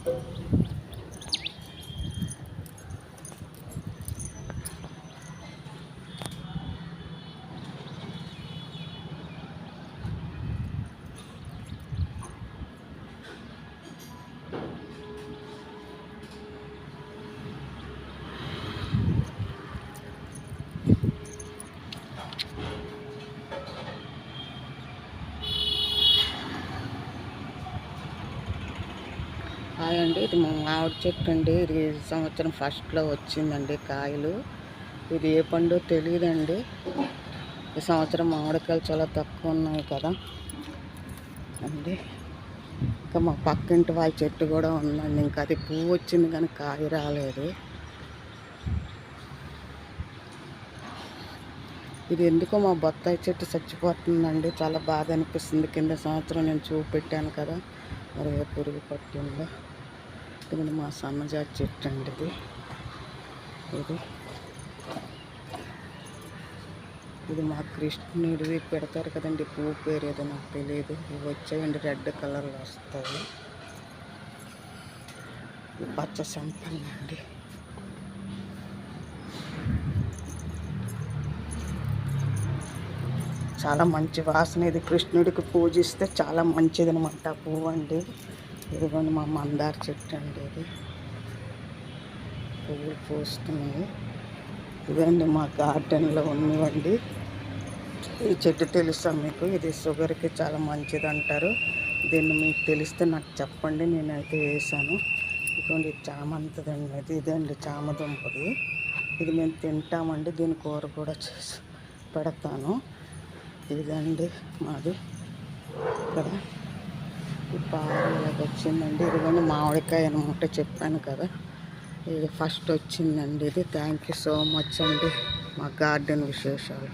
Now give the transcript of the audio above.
Hi అండి, ఇది మా మామిడి చెట్టు అండి. ఇది సంవత్సరం ఫస్ట్లో వచ్చిందండి కాయలు. ఇది ఏ పండు తెలియదండి. ఈ సంవత్సరం మామిడికాయలు చాలా తక్కువ ఉన్నాయి కదా అండి. ఇంకా మా పక్కింటి వాళ్ళ చెట్టు కూడా ఉందండి. ఇంకా అది పువ్వు వచ్చింది కానీ కాయ రాలేదు. ఇది ఎందుకో మా బొత్తాయి చెట్టు చచ్చిపోతుందండి. చాలా బాధ అనిపిస్తుంది. కింద సంవత్సరం నేను చూపెట్టాను కదా, మరి ఏ పురుగు పట్టిందో. ఇది మా సన్నజాతి చెట్టు అండి. ఇది ఇది మా కృష్ణుడివి పెడతారు కదండి, పువ్వు పేరు ఏదో నాకు తెలియదు. ఇవి వచ్చాయండి, రెడ్ కలర్లో వస్తాయి. ఇది పచ్చ సంపంగి అండి. చాలా మంచి వాసన. ఇది కృష్ణుడికి పూజిస్తే చాలా మంచిది అనమాట పువ్వు అండి. ఇదిగోండి మా మందార చెట్టు అండి. ఇది పువ్వులు పూస్తున్నాయి. ఇదండి మా గార్డెన్లో ఉన్నవండి. ఈ చెట్టు తెలుసా మీకు? ఇది షుగర్కి చాలా మంచిది అంటారు. దీన్ని మీకు తెలిస్తే నాకు చెప్పండి, నేనైతే వేసాను. ఇదిగోండి చామంతిదండి. ఇదండి చామదుంపది. ఇది మేము తింటామండి. దీని కూర కూడా చేసి పెడతాను. ఇదండి మాది ఇక్కడ ఈ పారలాగా వచ్చిందండి. ఇదిగోండి మామిడికాయ అనమాట, చెప్పాను కదా. ఇది ఫస్ట్ వచ్చిందండి. ఇది థ్యాంక్ యూ సో మచ్ అండి. మా గార్డెన్ విశేషాలు.